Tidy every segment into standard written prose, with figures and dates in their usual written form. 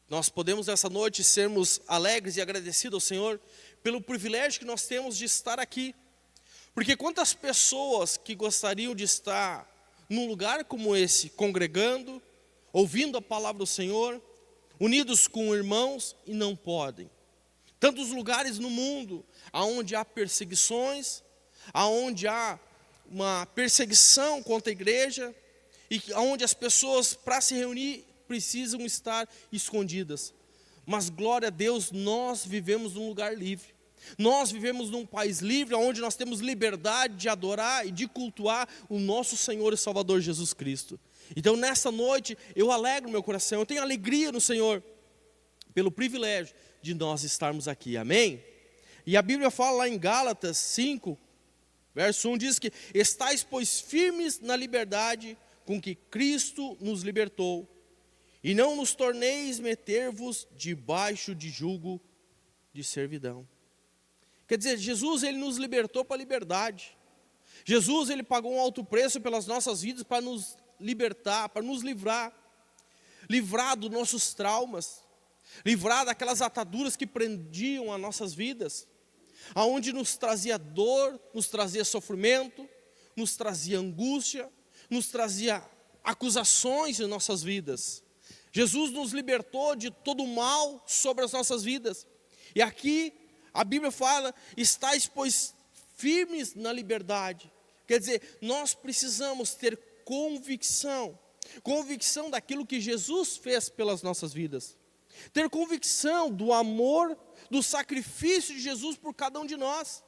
Nós podemos nessa noite sermos alegres e agradecidos ao Senhor pelo privilégio que nós temos de estar aqui. Porque quantas pessoas que gostariam de estar num lugar como esse, congregando, ouvindo a palavra do Senhor, unidos com irmãos e não podem. Tantos lugares no mundo onde há perseguições, onde há uma perseguição contra a igreja, e onde as pessoas, para se reunir, precisam estar escondidas. Mas glória a Deus, nós vivemos num lugar livre. Nós vivemos num país livre, onde nós temos liberdade de adorar e de cultuar o nosso Senhor e Salvador Jesus Cristo. Então nessa noite eu alegro meu coração, eu tenho alegria no Senhor, pelo privilégio de nós estarmos aqui, amém? E a Bíblia fala lá em Gálatas 5, verso 1, diz que: estais, pois, firmes na liberdade com que Cristo nos libertou, e não nos torneis meter-vos debaixo de jugo de servidão. Quer dizer, Jesus, ele nos libertou para a liberdade. Jesus, ele pagou um alto preço pelas nossas vidas para nos libertar, para nos livrar dos nossos traumas, livrar daquelas ataduras que prendiam as nossas vidas, aonde nos trazia dor, nos trazia sofrimento, nos trazia angústia, nos trazia acusações em nossas vidas. Jesus nos libertou de todo o mal sobre as nossas vidas. E aqui a Bíblia fala: estais, pois, firmes na liberdade. Quer dizer, nós precisamos ter convicção daquilo que Jesus fez pelas nossas vidas. Ter convicção do amor, do sacrifício de Jesus por cada um de nós.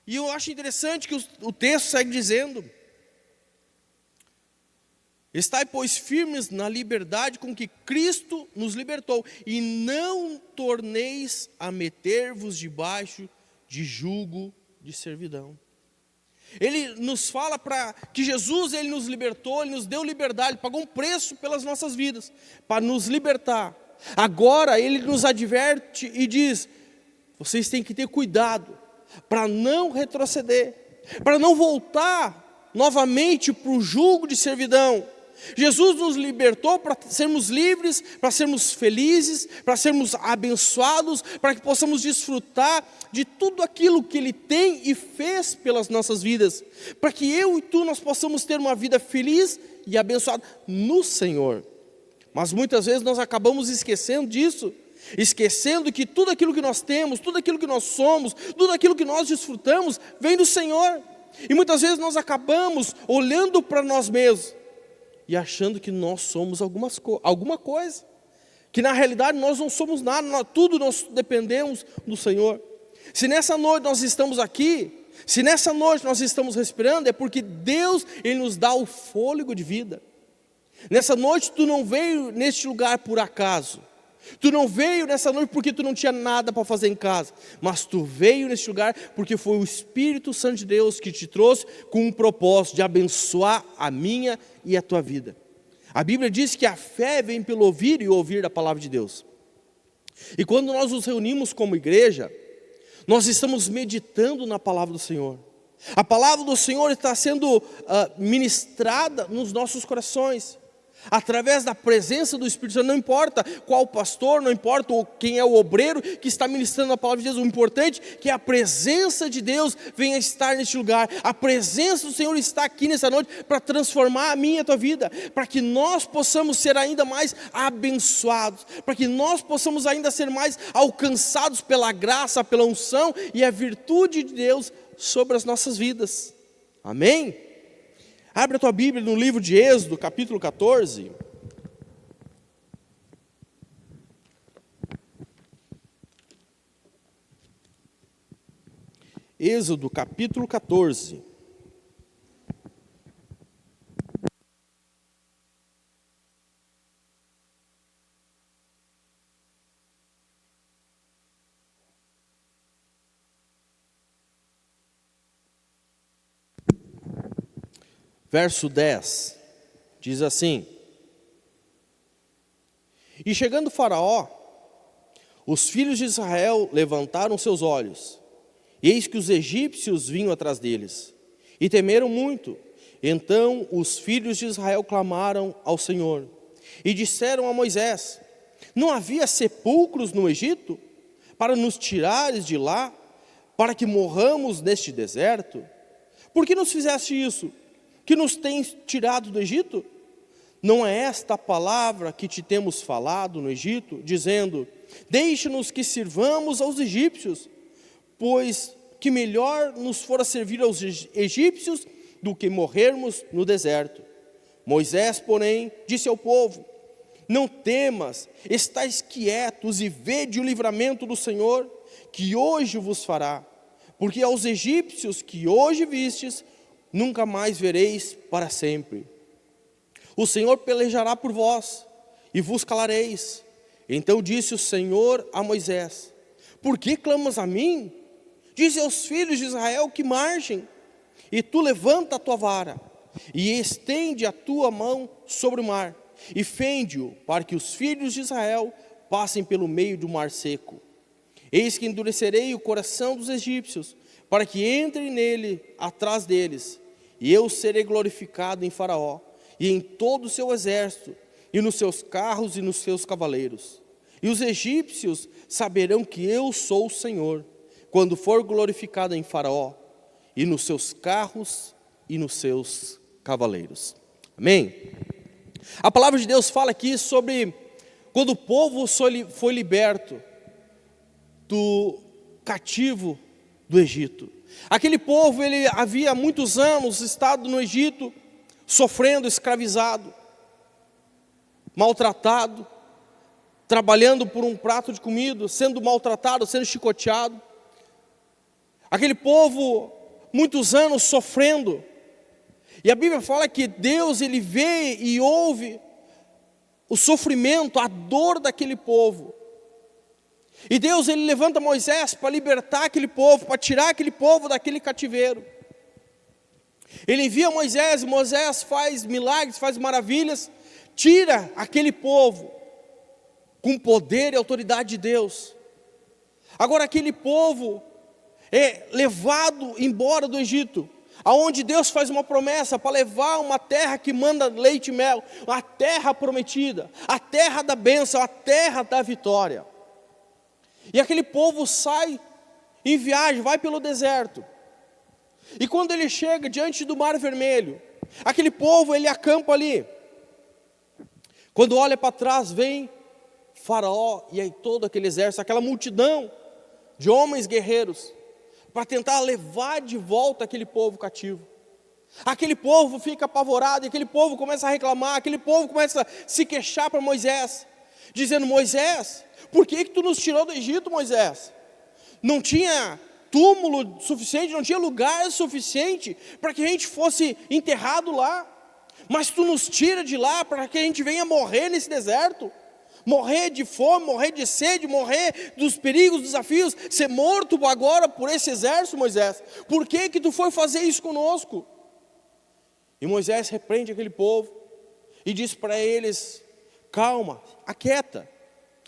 E eu acho interessante que o texto segue dizendo: estai, pois, firmes na liberdade com que Cristo nos libertou, e não torneis a meter-vos debaixo de jugo de servidão. Ele nos fala que Jesus, ele nos libertou, ele nos deu liberdade, pagou um preço pelas nossas vidas, para nos libertar. Agora ele nos adverte e diz: vocês têm que ter cuidado, para não retroceder, para não voltar novamente para o jugo de servidão. Jesus nos libertou para sermos livres, para sermos felizes, para sermos abençoados, para que possamos desfrutar de tudo aquilo que Ele tem e fez pelas nossas vidas, para que eu e tu nós possamos ter uma vida feliz e abençoada no Senhor. Mas muitas vezes nós acabamos esquecendo disso, esquecendo que tudo aquilo que nós temos, tudo aquilo que nós somos, tudo aquilo que nós desfrutamos vem do Senhor. E muitas vezes nós acabamos olhando para nós mesmos e achando que nós somos alguma coisa, que na realidade nós não somos nada, tudo nós dependemos do Senhor. Se nessa noite nós estamos aqui, se nessa noite nós estamos respirando, é porque Deus, Ele nos dá o fôlego de vida. Nessa noite tu não veio neste lugar por acaso, tu não veio nessa noite porque tu não tinha nada para fazer em casa, mas tu veio neste lugar porque foi o Espírito Santo de Deus que te trouxe com um propósito de abençoar a minha e a tua vida. A Bíblia diz que a fé vem pelo ouvir e ouvir da palavra de Deus. E quando nós nos reunimos como igreja, nós estamos meditando na palavra do Senhor. A palavra do Senhor está sendo ministrada nos nossos corações, através da presença do Espírito Santo. Não importa qual pastor, não importa quem é o obreiro que está ministrando a palavra de Deus, o importante é que a presença de Deus venha estar neste lugar. A presença do Senhor está aqui nessa noite para transformar a minha e a tua vida, para que nós possamos ser ainda mais abençoados, para que nós possamos ainda ser mais alcançados pela graça, pela unção e a virtude de Deus sobre as nossas vidas. Amém? Abre a tua Bíblia no livro de Êxodo, capítulo 14. Êxodo, capítulo 14. Verso 10, diz assim: e chegando Faraó, os filhos de Israel levantaram seus olhos, e eis que os egípcios vinham atrás deles, e temeram muito. Então os filhos de Israel clamaram ao Senhor, e disseram a Moisés: Não havia sepulcros no Egito para nos tirares de lá, para que morramos neste deserto? Por que nos fizeste isso? Que nos tens tirado do Egito? Não é esta a palavra que te temos falado no Egito, dizendo: deixe-nos que sirvamos aos egípcios, pois que melhor nos fora servir aos egípcios do que morrermos no deserto. Moisés, porém, disse ao povo: não temas, estais quietos e vede o livramento do Senhor, que hoje vos fará, porque aos egípcios que hoje vistes, nunca mais vereis para sempre. O Senhor pelejará por vós, e vos calareis. Então disse o Senhor a Moisés: por que clamas a mim? Dize aos filhos de Israel que marchem, e tu levanta a tua vara, e estende a tua mão sobre o mar, e fende-o, para que os filhos de Israel passem pelo meio do mar seco. Eis que endurecerei o coração dos egípcios, para que entrem nele atrás deles, e eu serei glorificado em Faraó, e em todo o seu exército, e nos seus carros e nos seus cavaleiros. E os egípcios saberão que eu sou o Senhor, quando for glorificado em Faraó, e nos seus carros e nos seus cavaleiros. Amém? A palavra de Deus fala aqui sobre quando o povo foi liberto do cativo do Egito. Aquele povo, ele havia muitos anos estado no Egito, sofrendo, escravizado, maltratado, trabalhando por um prato de comida, sendo maltratado, sendo chicoteado. Aquele povo, muitos anos sofrendo. E a Bíblia fala que Deus, ele vê e ouve o sofrimento, a dor daquele povo. E Deus, ele levanta Moisés para libertar aquele povo, para tirar aquele povo daquele cativeiro. Ele envia Moisés, e Moisés faz milagres, faz maravilhas, tira aquele povo com poder e autoridade de Deus. Agora aquele povo é levado embora do Egito, aonde Deus faz uma promessa para levar uma terra que manda leite e mel, a terra prometida, a terra da bênção, a terra da vitória. E aquele povo sai em viagem, vai pelo deserto. E quando ele chega diante do Mar Vermelho, aquele povo, ele acampa ali. Quando olha para trás, vem Faraó e aí todo aquele exército, aquela multidão de homens guerreiros, para tentar levar de volta aquele povo cativo. Aquele povo fica apavorado, e aquele povo começa a reclamar, aquele povo começa a se queixar para Moisés, dizendo: Moisés, por que tu nos tirou do Egito, Moisés? Não tinha túmulo suficiente, não tinha lugar suficiente para que a gente fosse enterrado lá, mas tu nos tira de lá para que a gente venha morrer nesse deserto, morrer de fome, morrer de sede, morrer dos perigos, dos desafios, ser morto agora por esse exército, Moisés. Por que tu foi fazer isso conosco? E Moisés repreende aquele povo e diz para eles: calma, aquieta,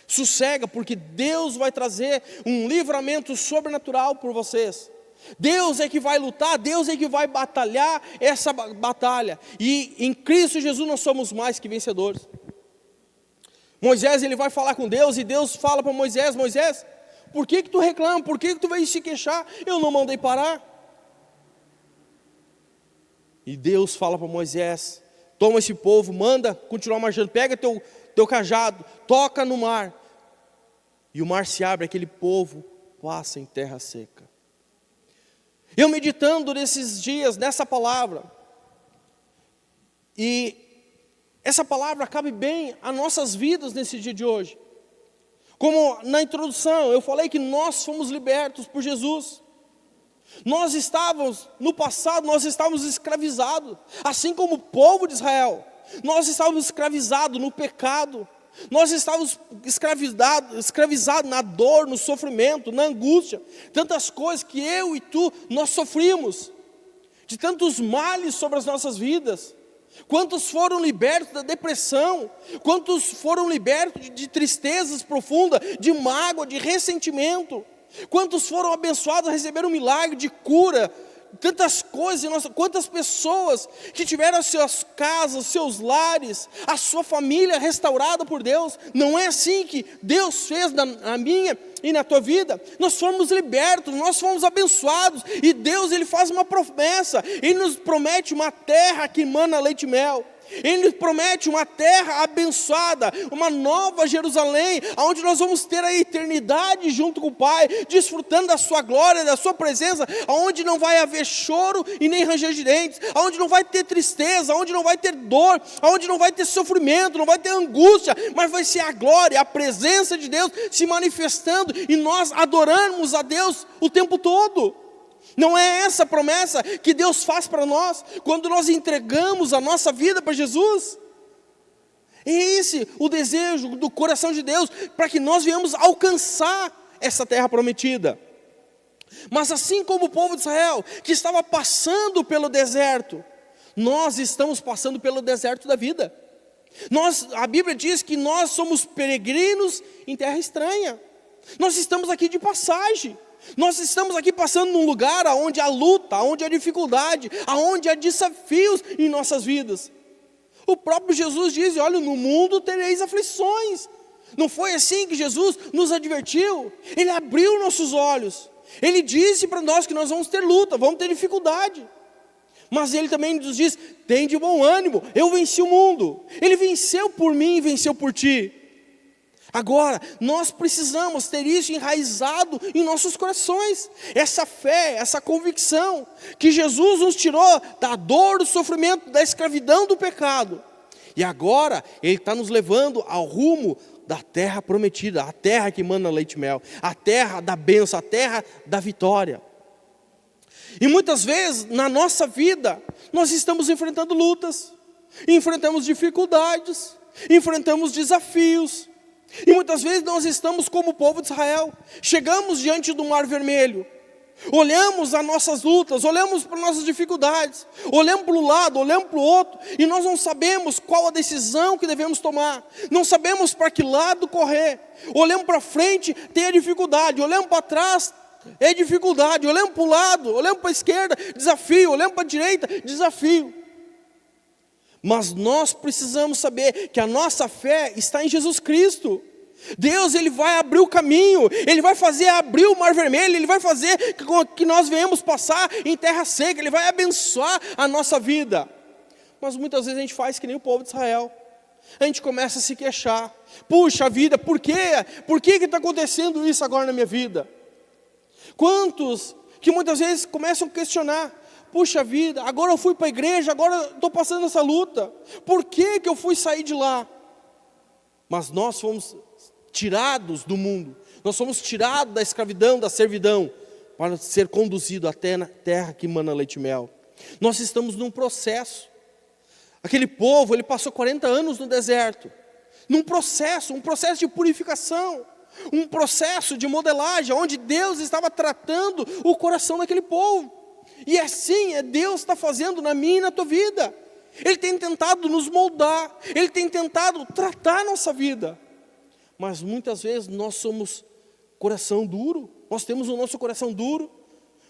sossega, porque Deus vai trazer um livramento sobrenatural por vocês. Deus é que vai lutar, Deus é que vai batalhar essa batalha, e em Cristo Jesus nós somos mais que vencedores. Moisés, ele vai falar com Deus, e Deus fala para Moisés: Moisés, por que tu reclama, por que tu veio se queixar? Eu não mandei parar. E Deus fala para Moisés: toma esse povo, manda continuar marchando, pega teu cajado, toca no mar, e o mar se abre, aquele povo passa em terra seca. Eu meditando nesses dias, nessa palavra, e essa palavra cabe bem às nossas vidas nesse dia de hoje. Como na introdução, eu falei que nós fomos libertos por Jesus. Nós estávamos, no passado, nós estávamos escravizados, assim como o povo de Israel. Nós estávamos escravizados no pecado, nós estávamos escravizados na dor, no sofrimento, na angústia. Tantas coisas que eu e tu, nós sofrimos, de tantos males sobre as nossas vidas. Quantos foram libertos da depressão? Quantos foram libertos de tristezas profundas, de mágoa, de ressentimento? Quantos foram abençoados a receber um milagre de cura, tantas coisas, quantas pessoas que tiveram as suas casas, seus lares, a sua família restaurada por Deus. Não é assim que Deus fez na minha e na tua vida. Nós fomos libertos, nós fomos abençoados, e Deus, Ele faz uma promessa, Ele nos promete uma terra que emana leite e mel. Ele nos promete uma terra abençoada, uma nova Jerusalém, onde nós vamos ter a eternidade junto com o Pai, desfrutando da sua glória, da sua presença, onde não vai haver choro e nem ranger de dentes, onde não vai ter tristeza, onde não vai ter dor, onde não vai ter sofrimento, não vai ter angústia, mas vai ser a glória, a presença de Deus se manifestando, e nós adoramos a Deus o tempo todo. Não é essa a promessa que Deus faz para nós, quando nós entregamos a nossa vida para Jesus? É esse o desejo do coração de Deus, para que nós venhamos alcançar essa terra prometida. Mas assim como o povo de Israel, que estava passando pelo deserto, nós estamos passando pelo deserto da vida. A Bíblia diz que nós somos peregrinos em terra estranha. Nós estamos aqui de passagem. Nós estamos aqui passando num lugar onde há luta, onde há dificuldade, onde há desafios em nossas vidas. O próprio Jesus diz: olha, no mundo tereis aflições. Não foi assim que Jesus nos advertiu? Ele abriu nossos olhos. Ele disse para nós que nós vamos ter luta, vamos ter dificuldade. Mas Ele também nos diz: tem de bom ânimo, eu venci o mundo. Ele venceu por mim e venceu por ti. Agora, nós precisamos ter isso enraizado em nossos corações, essa fé, essa convicção, que Jesus nos tirou da dor, do sofrimento, da escravidão do pecado, e agora Ele está nos levando ao rumo da terra prometida, a terra que emana leite e mel, a terra da bênção, a terra da vitória. E muitas vezes, na nossa vida, nós estamos enfrentando lutas, enfrentamos dificuldades, enfrentamos desafios. E muitas vezes nós estamos como o povo de Israel, chegamos diante do Mar Vermelho, olhamos as nossas lutas, olhamos para as nossas dificuldades, olhamos para um lado, olhamos para o outro, e nós não sabemos qual a decisão que devemos tomar, não sabemos para que lado correr. Olhamos para frente, tem a dificuldade, olhamos para trás, é dificuldade, olhamos para o lado, olhamos para a esquerda, desafio, olhamos para a direita, desafio. Mas nós precisamos saber que a nossa fé está em Jesus Cristo. Deus, Ele vai abrir o caminho, Ele vai fazer abrir o Mar Vermelho, Ele vai fazer que nós venhamos passar em terra seca, Ele vai abençoar a nossa vida. Mas muitas vezes a gente faz que nem o povo de Israel. A gente começa a se queixar: puxa vida, por quê? Por que está acontecendo isso agora na minha vida? Quantos que muitas vezes começam a questionar: puxa vida, agora eu fui para a igreja, agora estou passando essa luta, por que eu fui sair de lá? Mas nós fomos tirados do mundo, nós fomos tirados da escravidão, da servidão, para ser conduzidos até na terra que emana leite e mel. Nós estamos num processo. Aquele povo, ele passou 40 anos no deserto, um processo de purificação, um processo de modelagem, onde Deus estava tratando o coração daquele povo. E assim Deus está fazendo na minha e na tua vida. Ele tem tentado nos moldar, Ele tem tentado tratar a nossa vida. Mas muitas vezes nós somos coração duro, nós temos o nosso coração duro.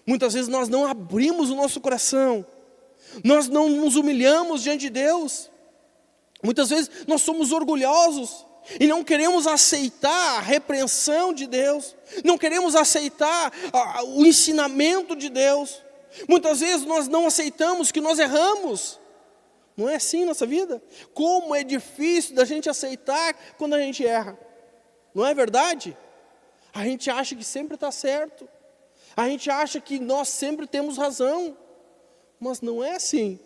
Muitas vezes nós não abrimos o nosso coração, nós não nos humilhamos diante de Deus. Muitas vezes nós somos orgulhosos e não queremos aceitar a repreensão de Deus, não queremos aceitar o ensinamento de Deus. Muitas vezes nós não aceitamos que nós erramos. Não é assim nossa vida? Como é difícil da gente aceitar quando a gente erra. Não é verdade? A gente acha que sempre está certo. A gente acha que nós sempre temos razão. Mas não é assim.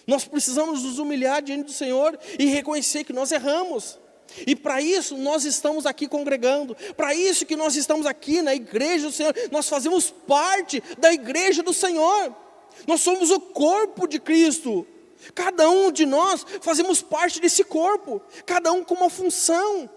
Nós precisamos nos humilhar diante do Senhor e reconhecer que nós erramos. E para isso nós estamos aqui congregando, para isso que nós estamos aqui na igreja do Senhor, nós fazemos parte da igreja do Senhor, nós somos o corpo de Cristo, cada um de nós fazemos parte desse corpo, cada um com uma função,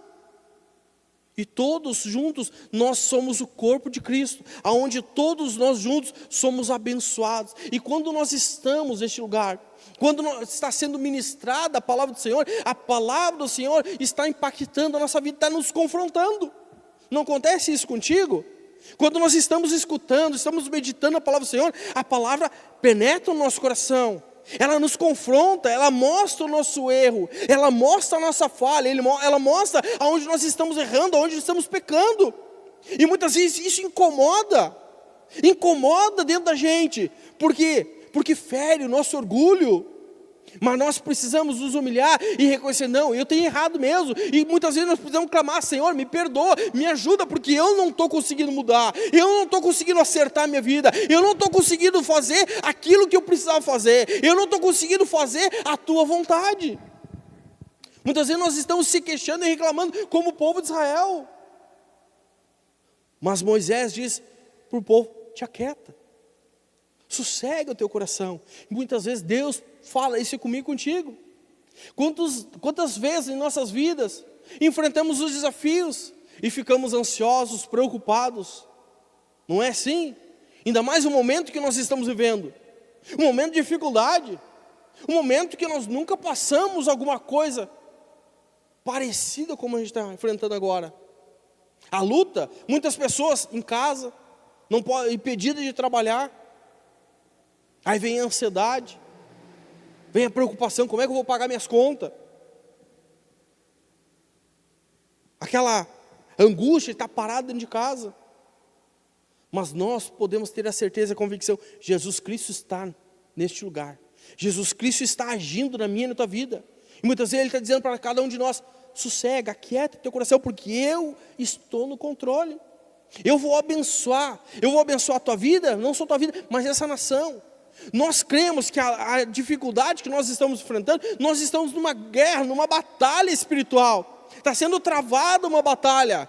e todos juntos nós somos o corpo de Cristo, aonde todos nós juntos somos abençoados. E quando nós estamos neste lugar, quando está sendo ministrada a palavra do Senhor está impactando a nossa vida, está nos confrontando. Não acontece isso contigo? Quando nós estamos escutando, estamos meditando a palavra do Senhor, a palavra penetra no nosso coração. Ela nos confronta, ela mostra o nosso erro, ela mostra a nossa falha, ela mostra aonde nós estamos errando, aonde estamos pecando. E muitas vezes isso incomoda dentro da gente. Por quê? Porque fere o nosso orgulho. Mas nós precisamos nos humilhar e reconhecer, não, eu tenho errado mesmo. E muitas vezes nós precisamos clamar, Senhor, me perdoa, me ajuda, porque eu não estou conseguindo mudar, eu não estou conseguindo acertar a minha vida, eu não estou conseguindo fazer aquilo que eu precisava fazer, eu não estou conseguindo fazer a tua vontade. Muitas vezes nós estamos se queixando e reclamando como o povo de Israel. Mas Moisés diz para o povo, te aquieta, sossega o teu coração. Muitas vezes Deus fala isso comigo e contigo. Quantas vezes em nossas vidas enfrentamos os desafios e ficamos ansiosos, preocupados? Não é assim? Ainda mais o momento que nós estamos vivendo, um momento de dificuldade, um momento que nós nunca passamos alguma coisa parecida como a gente está enfrentando agora. A luta, muitas pessoas em casa, não podem, impedidas de trabalhar. Aí vem a ansiedade, vem a preocupação, como é que eu vou pagar minhas contas? Aquela angústia de estar parado dentro de casa. Mas nós podemos ter a certeza e a convicção, Jesus Cristo está neste lugar. Jesus Cristo está agindo na minha e na tua vida. E muitas vezes Ele está dizendo para cada um de nós, sossega, aquieta o teu coração, porque eu estou no controle. Eu vou abençoar a tua vida, não só a tua vida, mas essa nação. Nós cremos que a dificuldade que nós estamos enfrentando, nós estamos numa guerra, numa batalha espiritual. Está sendo travada uma batalha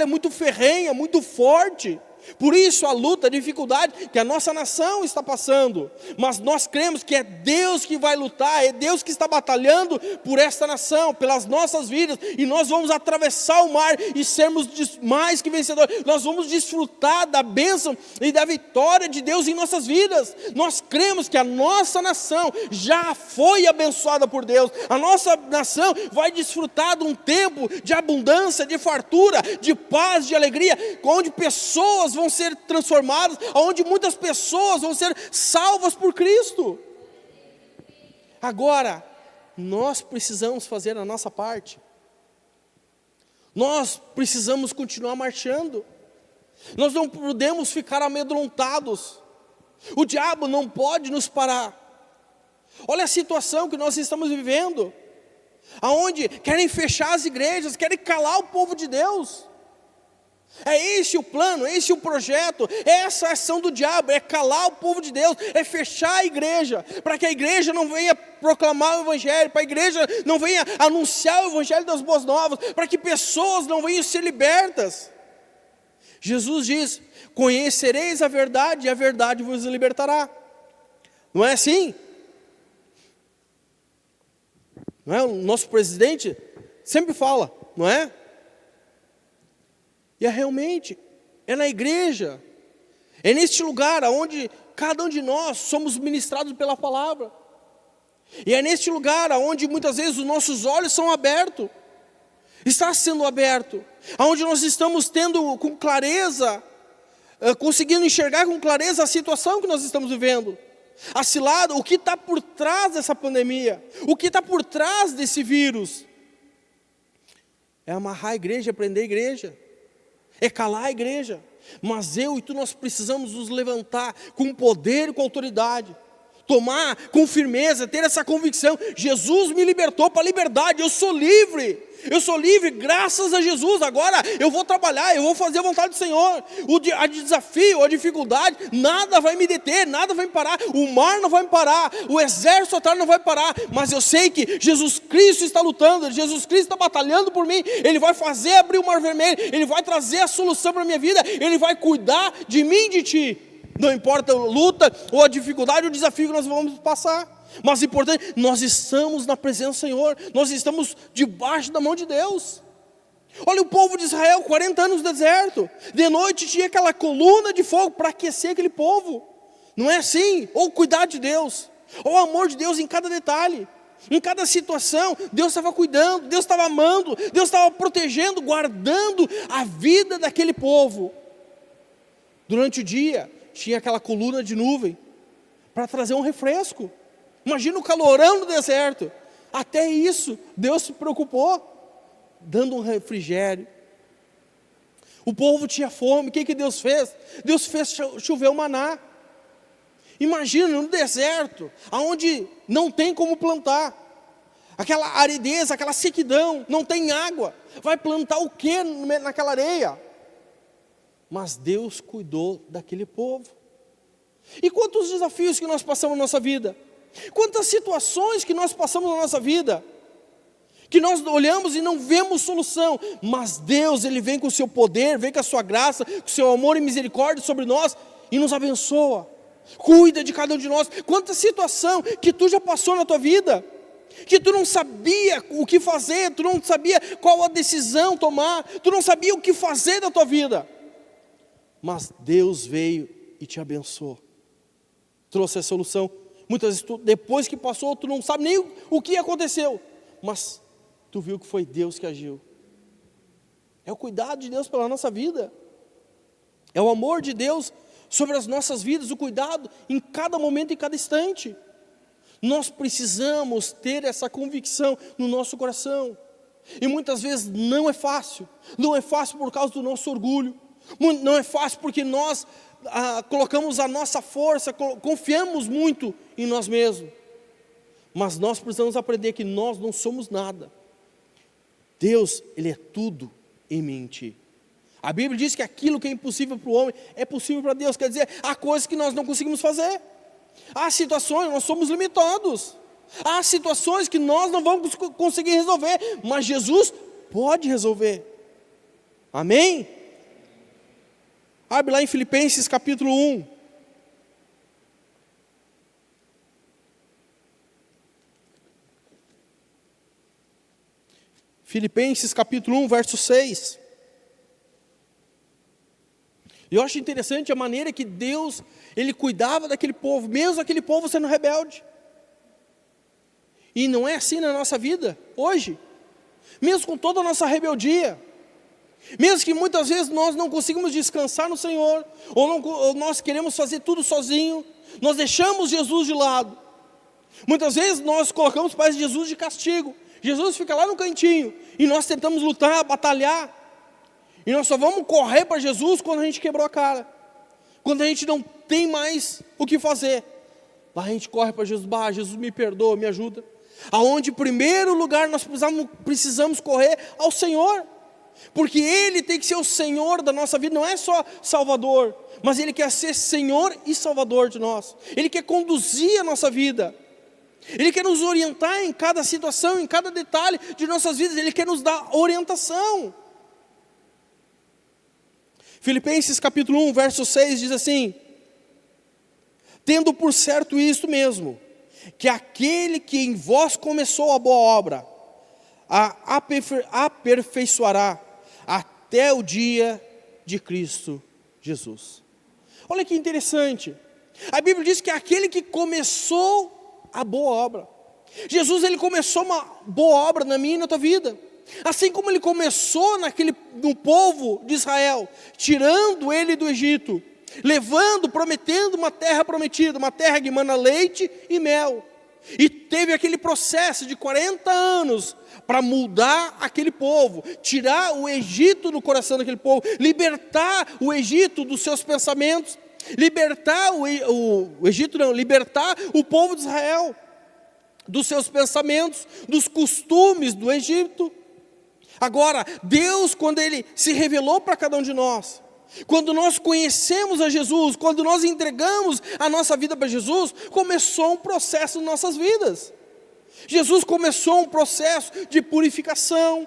muito ferrenha, muito forte. Por isso a luta, a dificuldade que a nossa nação está passando. Mas nós cremos que é Deus que vai lutar, é Deus que está batalhando por esta nação, pelas nossas vidas. E nós vamos atravessar o mar e sermos mais que vencedores. Nós vamos desfrutar da bênção e da vitória de Deus em nossas vidas. Nós cremos que a nossa nação já foi abençoada por Deus. A nossa nação vai desfrutar de um tempo de abundância, de fartura, de paz, de alegria, onde pessoas vão ser transformadas, onde muitas pessoas vão ser salvas por Cristo. Agora, nós precisamos fazer a nossa parte. Nós precisamos continuar marchando. Nós não podemos ficar amedrontados. O diabo não pode nos parar. Olha a situação que nós estamos vivendo, aonde querem fechar as igrejas, querem calar o povo de Deus. É esse o plano, é esse o projeto, é essa a ação do diabo, é calar o povo de Deus, é fechar a igreja, para que a igreja não venha proclamar o evangelho, para a igreja não venha anunciar o evangelho das boas novas, para que pessoas não venham ser libertas. Jesus diz, conhecereis a verdade e a verdade vos libertará. Não é assim? Não é? O nosso presidente sempre fala, não é? E realmente, é na igreja, é neste lugar onde cada um de nós somos ministrados pela palavra. E é neste lugar onde muitas vezes os nossos olhos são abertos, está sendo aberto, onde nós estamos tendo com clareza, conseguindo enxergar com clareza a situação que nós estamos vivendo. A cilada, o que está por trás dessa pandemia, o que está por trás desse vírus. É amarrar a igreja, prender a igreja. É calar a igreja, mas eu e tu nós precisamos nos levantar com poder e com autoridade, tomar com firmeza, ter essa convicção, Jesus me libertou para a liberdade, eu sou livre graças a Jesus. Agora eu vou trabalhar, eu vou fazer a vontade do Senhor. O desafio, a dificuldade, nada vai me deter, nada vai me parar, o mar não vai me parar, o exército total não vai parar, mas eu sei que Jesus Cristo está lutando, Jesus Cristo está batalhando por mim, Ele vai fazer abrir o mar vermelho, Ele vai trazer a solução para a minha vida, Ele vai cuidar de mim e de ti. Não importa a luta ou a dificuldade, o desafio que nós vamos passar. Mas o importante, nós estamos na presença do Senhor, nós estamos debaixo da mão de Deus. Olha o povo de Israel, 40 anos no deserto, de noite tinha aquela coluna de fogo para aquecer aquele povo. Não é assim? Ou o cuidado de Deus, ou o amor de Deus em cada detalhe, em cada situação, Deus estava cuidando, Deus estava amando, Deus estava protegendo, guardando a vida daquele povo. Durante o dia, tinha aquela coluna de nuvem para trazer um refresco. Imagina o calorão do deserto. Até isso, Deus se preocupou, dando um refrigério. O povo tinha fome, o que Deus fez? Deus fez chover o maná. Imagina no deserto, onde não tem como plantar. Aquela aridez, aquela sequidão, não tem água. Vai plantar o que naquela areia? Mas Deus cuidou daquele povo. E quantos desafios que nós passamos na nossa vida? Quantas situações que nós passamos na nossa vida? Que nós olhamos e não vemos solução. Mas Deus, Ele vem com o seu poder, vem com a sua graça, com o seu amor e misericórdia sobre nós e nos abençoa. Cuida de cada um de nós. Quanta situação que tu já passou na tua vida, que tu não sabia o que fazer, tu não sabia qual a decisão tomar, tu não sabia o que fazer da tua vida. Mas Deus veio e te abençoou, trouxe a solução. Muitas vezes, depois que passou, tu não sabe nem o que aconteceu, mas tu viu que foi Deus que agiu. É o cuidado de Deus pela nossa vida, é o amor de Deus sobre as nossas vidas, o cuidado em cada momento, em cada instante. Nós precisamos ter essa convicção no nosso coração, e muitas vezes não é fácil por causa do nosso orgulho, não é fácil porque nós colocamos a nossa força, confiamos muito em nós mesmos, mas nós precisamos aprender que nós não somos nada. Deus, Ele é tudo em mim e em ti. A Bíblia diz que aquilo que é impossível para o homem é possível para Deus. Quer dizer, há coisas que nós não conseguimos fazer, há situações, nós somos limitados, há situações que nós não vamos conseguir resolver, mas Jesus pode resolver. Amém? Abre lá em Filipenses capítulo 1. Filipenses capítulo 1, verso 6. E eu acho interessante a maneira que Deus, Ele cuidava daquele povo, mesmo aquele povo sendo rebelde. E não é assim na nossa vida, hoje. Mesmo com toda a nossa rebeldia, mesmo que muitas vezes nós não conseguimos descansar no Senhor, ou nós queremos fazer tudo sozinho, nós deixamos Jesus de lado. Muitas vezes nós colocamos para Jesus de castigo. Jesus fica lá no cantinho, e nós tentamos lutar, batalhar, e nós só vamos correr para Jesus quando a gente quebrou a cara, quando a gente não tem mais o que fazer. Lá a gente corre para Jesus, Jesus me perdoa, me ajuda. Aonde em primeiro lugar nós precisamos correr ao Senhor, porque Ele tem que ser o Senhor da nossa vida, não é só Salvador, mas Ele quer ser Senhor e Salvador de nós. Ele quer conduzir a nossa vida, Ele quer nos orientar em cada situação, em cada detalhe de nossas vidas, Ele quer nos dar orientação. Filipenses capítulo 1, verso 6 diz assim: tendo por certo isto mesmo, que aquele que em vós começou a boa obra, a aperfeiçoará até o dia de Cristo Jesus. Olha que interessante, a Bíblia diz que aquele que começou a boa obra, Jesus, Ele começou uma boa obra na minha e na tua vida, assim como Ele começou no povo de Israel, tirando ele do Egito, prometendo uma terra prometida, uma terra que mana leite e mel, e teve aquele processo de 40 anos, para mudar aquele povo, tirar o Egito do coração daquele povo, libertar o Egito dos seus pensamentos, libertar libertar o povo de Israel dos seus pensamentos, dos costumes do Egito. Agora, Deus, quando Ele se revelou para cada um de nós, quando nós conhecemos a Jesus, quando nós entregamos a nossa vida para Jesus, começou um processo em nossas vidas. Jesus começou um processo de purificação,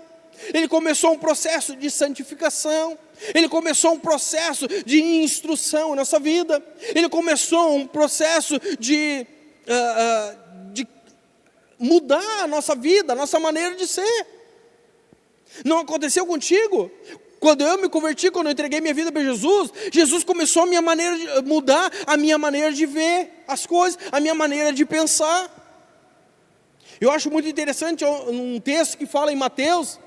Ele começou um processo de santificação, Ele começou um processo de instrução em nossa vida, Ele começou um processo de mudar a nossa vida, a nossa maneira de ser. Não aconteceu contigo? Quando eu me converti, quando eu entreguei minha vida para Jesus, Jesus começou a mudar a minha maneira de ver as coisas, a minha maneira de pensar. Eu acho muito interessante um texto que fala em Mateus,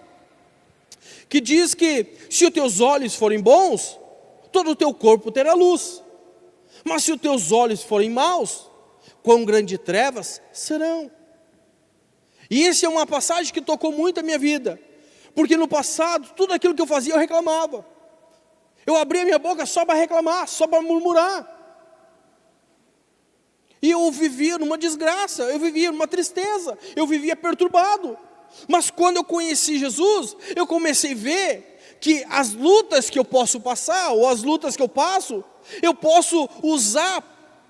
que diz que se os teus olhos forem bons, todo o teu corpo terá luz. Mas se os teus olhos forem maus, quão grandes trevas serão. E essa é uma passagem que tocou muito a minha vida, porque no passado, tudo aquilo que eu fazia, eu reclamava. Eu abria minha boca só para reclamar, só para murmurar. E eu vivia numa desgraça, eu vivia numa tristeza, eu vivia perturbado. Mas quando eu conheci Jesus, eu comecei a ver que as lutas que eu posso passar, ou as lutas que eu passo, eu posso usar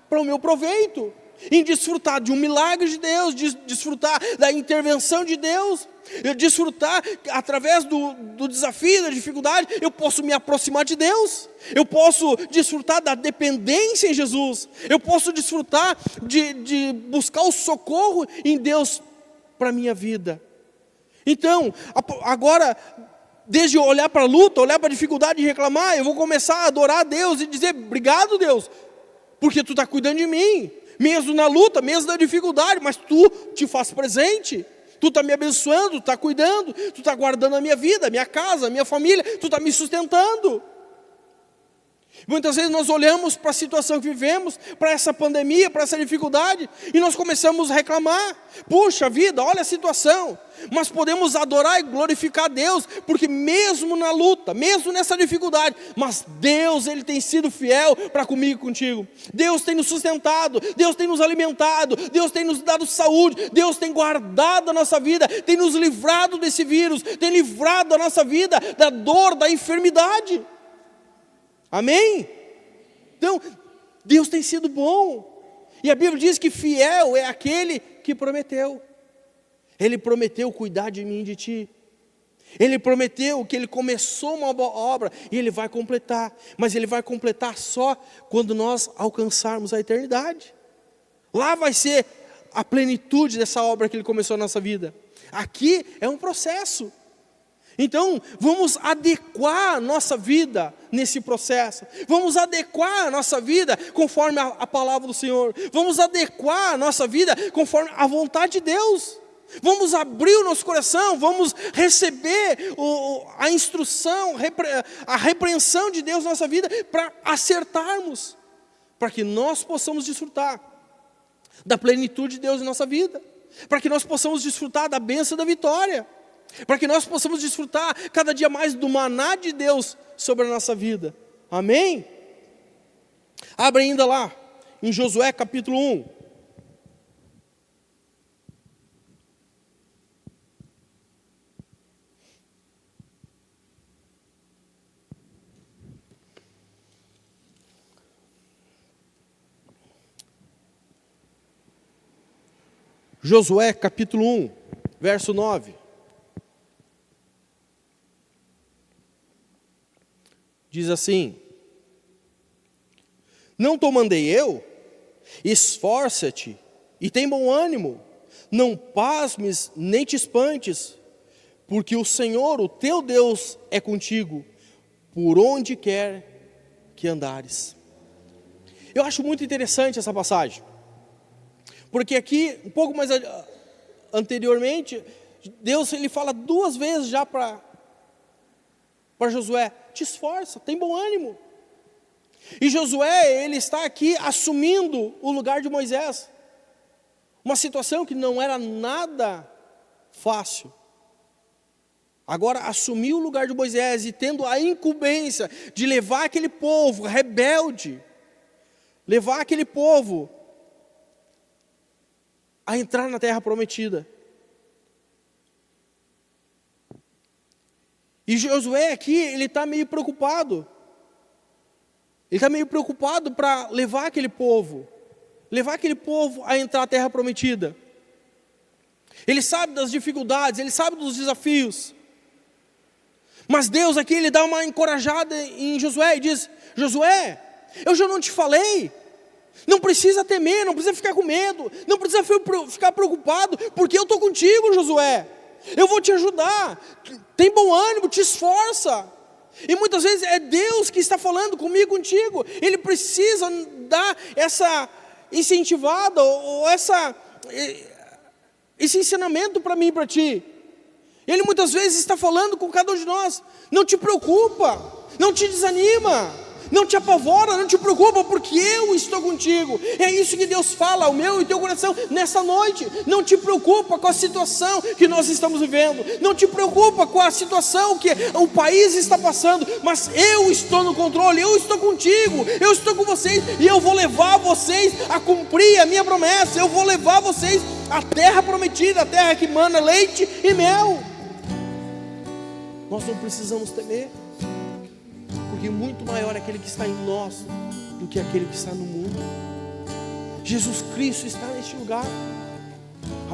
para o meu proveito, em desfrutar de um milagre de Deus, desfrutar da intervenção de Deus, eu desfrutar através do desafio, da dificuldade, eu posso me aproximar de Deus, eu posso desfrutar da dependência em Jesus, eu posso desfrutar de buscar o socorro em Deus para a minha vida. Então, agora, desde olhar para a luta, olhar para a dificuldade e reclamar, eu vou começar a adorar a Deus e dizer, obrigado Deus, porque Tu está cuidando de mim, mesmo na luta, mesmo na dificuldade, mas Tu te faz presente, Tu está me abençoando, Tu está cuidando, Tu está guardando a minha vida, a minha casa, a minha família, Tu está me sustentando. Muitas vezes nós olhamos para a situação que vivemos, para essa pandemia, para essa dificuldade, e nós começamos a reclamar. Puxa vida, olha a situação. Mas podemos adorar e glorificar a Deus, porque mesmo na luta, mesmo nessa dificuldade, mas Deus, Ele tem sido fiel para comigo e contigo. Deus tem nos sustentado, Deus tem nos alimentado, Deus tem nos dado saúde, Deus tem guardado a nossa vida, tem nos livrado desse vírus, tem livrado a nossa vida da dor, da enfermidade. Amém? Então, Deus tem sido bom. E a Bíblia diz que fiel é aquele que prometeu. Ele prometeu cuidar de mim e de ti. Ele prometeu que Ele começou uma boa obra e Ele vai completar. Mas Ele vai completar só quando nós alcançarmos a eternidade. Lá vai ser a plenitude dessa obra que Ele começou na nossa vida. Aqui é um processo. Então, vamos adequar a nossa vida nesse processo. Vamos adequar a nossa vida conforme a palavra do Senhor. Vamos adequar a nossa vida conforme a vontade de Deus. Vamos abrir o nosso coração, vamos receber a instrução, a repreensão de Deus na nossa vida para acertarmos, para que nós possamos desfrutar da plenitude de Deus em nossa vida, para que nós possamos desfrutar da bênção da vitória, para que nós possamos desfrutar cada dia mais do maná de Deus sobre a nossa vida. Amém? Abre ainda lá, em Josué capítulo 1. Josué capítulo 1, verso 9. Diz assim: não te mandei eu? Esforça-te e tem bom ânimo, não pasmes nem te espantes, porque o Senhor, o teu Deus, é contigo, por onde quer que andares. Eu acho muito interessante essa passagem, porque aqui, um pouco mais anteriormente, Deus ele fala duas vezes já para Josué: te esforça, tem bom ânimo. E Josué, ele está aqui assumindo o lugar de Moisés, uma situação que não era nada fácil. Agora assumiu o lugar de Moisés e tendo a incumbência de levar aquele povo rebelde, levar aquele povo a entrar na terra prometida. E Josué aqui, ele está meio preocupado. Ele está meio preocupado para levar aquele povo a entrar na terra prometida. Ele sabe das dificuldades, ele sabe dos desafios. Mas Deus aqui, ele dá uma encorajada em Josué e diz: Josué, eu já não te falei? Não precisa temer, não precisa ficar com medo, não precisa ficar preocupado, porque eu estou contigo, Josué. Eu vou te ajudar, tem bom ânimo, te esforça. E muitas vezes é Deus que está falando comigo, contigo. Ele precisa dar essa incentivada, ou esse ensinamento para mim e para ti. Ele muitas vezes está falando com cada um de nós: não te preocupa, não te desanima, Não te apavora, não te preocupa, porque eu estou contigo. É isso que Deus fala ao meu e teu coração nessa noite. Não te preocupa com a situação que nós estamos vivendo. Não te preocupa com a situação que o país está passando. Mas eu estou no controle, eu estou contigo, eu estou com vocês. E eu vou levar vocês a cumprir a minha promessa. Eu vou levar vocês à terra prometida, a terra que mana leite e mel. Nós não precisamos temer, porque muito maior é aquele que está em nós do que aquele que está no mundo. Jesus Cristo está neste lugar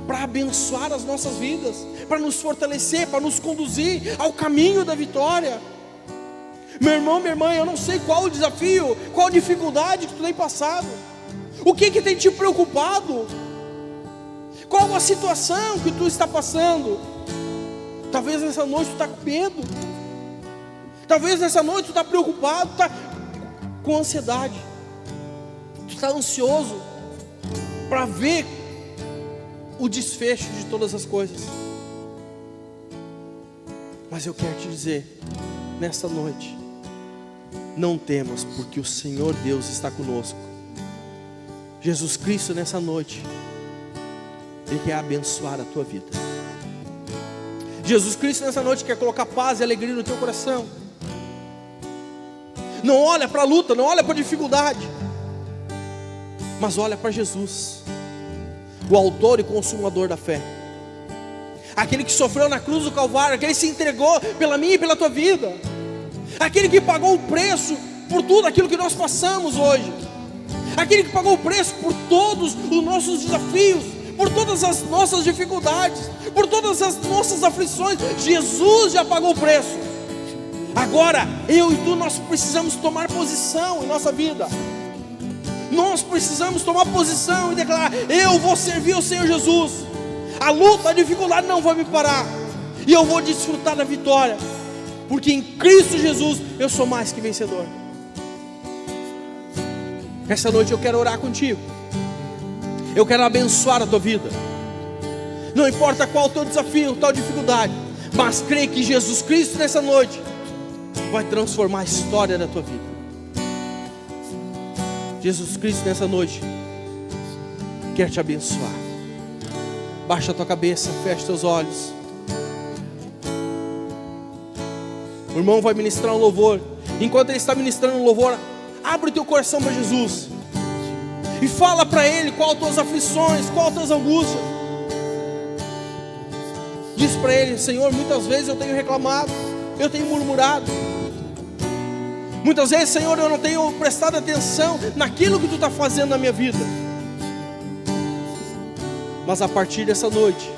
para abençoar as nossas vidas, para nos fortalecer, para nos conduzir ao caminho da vitória. Meu irmão, minha irmã, eu não sei qual o desafio, qual a dificuldade que tu tem passado, o que tem te preocupado, qual a situação que tu está passando. Talvez nessa noite tu está com medo, talvez nessa noite tu está preocupado, tu está com ansiedade, tu está ansioso para ver o desfecho de todas as coisas. Mas eu quero te dizer, nesta noite, não temas, porque o Senhor Deus está conosco. Jesus Cristo nessa noite, Ele quer abençoar a tua vida. Jesus Cristo nessa noite quer colocar paz e alegria no teu coração. Não olha para a luta, não olha para a dificuldade, mas olha para Jesus, o autor e consumador da fé, aquele que sofreu na cruz do Calvário, aquele que se entregou pela minha e pela tua vida, aquele que pagou o preço por tudo aquilo que nós passamos hoje, aquele que pagou o preço por todos os nossos desafios, por todas as nossas dificuldades, por todas as nossas aflições. Jesus já pagou o preço. Agora, eu e tu, nós precisamos tomar posição em nossa vida. Nós precisamos tomar posição e declarar: eu vou servir o Senhor Jesus. A luta, a dificuldade não vai me parar, e eu vou desfrutar da vitória, porque em Cristo Jesus eu sou mais que vencedor. Essa noite eu quero orar contigo. Eu quero abençoar a tua vida. Não importa qual o teu desafio, qual dificuldade, mas creia que Jesus Cristo nessa noite vai transformar a história da tua vida. Jesus Cristo nessa noite quer te abençoar. Baixa a tua cabeça, fecha teus olhos. O irmão vai ministrar um louvor. Enquanto ele está ministrando um louvor, abre o teu coração para Jesus e fala para Ele qual as tuas aflições, qual as tuas angústias. Diz para Ele: Senhor, muitas vezes eu tenho reclamado, eu tenho murmurado. Muitas vezes, Senhor, eu não tenho prestado atenção naquilo que Tu está fazendo na minha vida. Mas a partir dessa noite,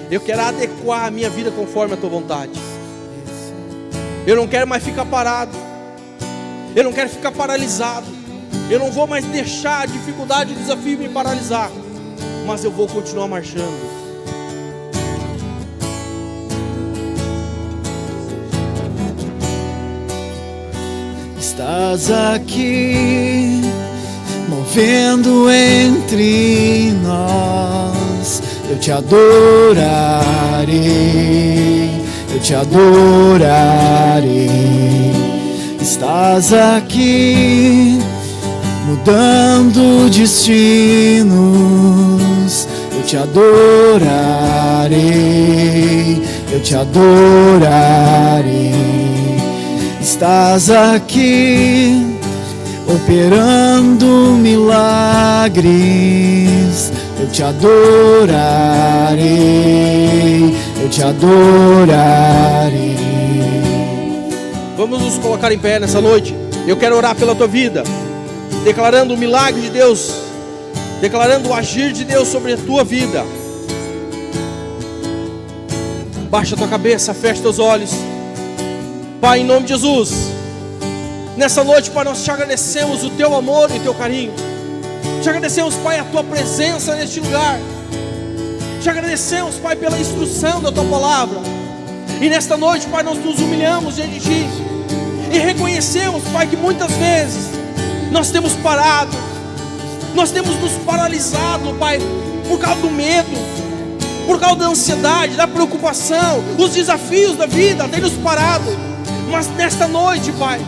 eu quero adequar a minha vida conforme a Tua vontade. Eu não quero mais ficar parado, eu não quero ficar paralisado. Eu não vou mais deixar a dificuldade e o desafio me paralisar, mas eu vou continuar marchando. Estás aqui, movendo entre nós. Eu te adorarei, eu te adorarei. Estás aqui, mudando destinos. Eu te adorarei, eu te adorarei. Estás aqui, operando milagres. Eu te adorarei, eu te adorarei. Vamos nos colocar em pé nessa noite. Eu quero orar pela tua vida, declarando o milagre de Deus, declarando o agir de Deus sobre a tua vida. Baixa a tua cabeça, fecha teus olhos. Pai, em nome de Jesus, nessa noite, Pai, nós te agradecemos o teu amor e o teu carinho. Te agradecemos, Pai, a tua presença neste lugar. Te agradecemos, Pai, pela instrução da tua palavra. E nesta noite, Pai, nós nos humilhamos diante de Ti e reconhecemos, Pai, que muitas vezes nós temos parado, nós temos nos paralisado, Pai, por causa do medo, por causa da ansiedade, da preocupação. Os desafios da vida têm nos parado. Mas nesta noite, Pai,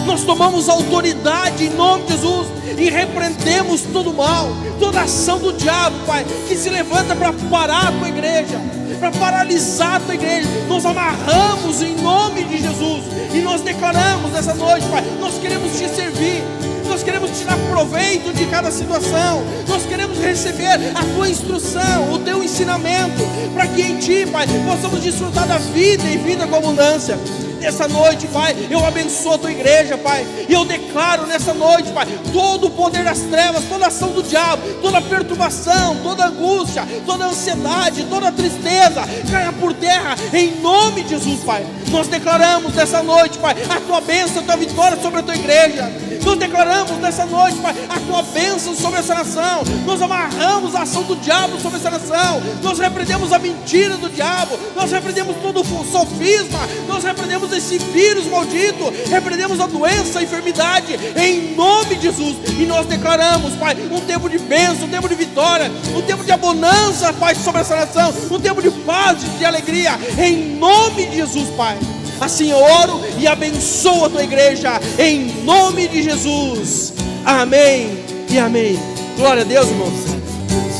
nós tomamos autoridade em nome de Jesus e repreendemos todo o mal, toda ação do diabo, Pai, que se levanta para parar a tua igreja, para paralisar a tua igreja. Nós amarramos em nome de Jesus e nós declaramos nessa noite, Pai, nós queremos te servir. Nós queremos tirar proveito de cada situação. Nós queremos receber a tua instrução, o teu ensinamento, para que em ti, Pai, possamos desfrutar da vida e vida com abundância. Nessa noite, Pai, eu abençoo a tua igreja, Pai, e eu declaro nessa noite, Pai, todo o poder das trevas, toda ação do diabo, toda perturbação, toda angústia, toda ansiedade, toda tristeza, caia por terra, em nome de Jesus, Pai. Nós declaramos nessa noite, Pai, a tua bênção, a tua vitória sobre a tua igreja. Nós declaramos nessa noite, Pai, a tua bênção sobre essa nação. Nós amarramos a ação do diabo sobre essa nação. Nós repreendemos a mentira do diabo. Nós repreendemos todo o sofisma. Nós repreendemos esse vírus maldito. Repreendemos a doença, a enfermidade, em nome de Jesus. E nós declaramos, Pai, um tempo de bênção, um tempo de vitória, um tempo de abundância, Pai, sobre essa nação, um tempo de paz, de alegria, em nome de Jesus, Pai. Assim eu oro e abençoo a tua igreja, em nome de Jesus. Amém e amém. Glória a Deus, irmãos.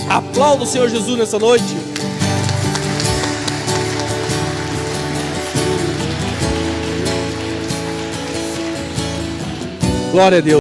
Aplauda o Senhor Jesus nessa noite. Glória a Deus.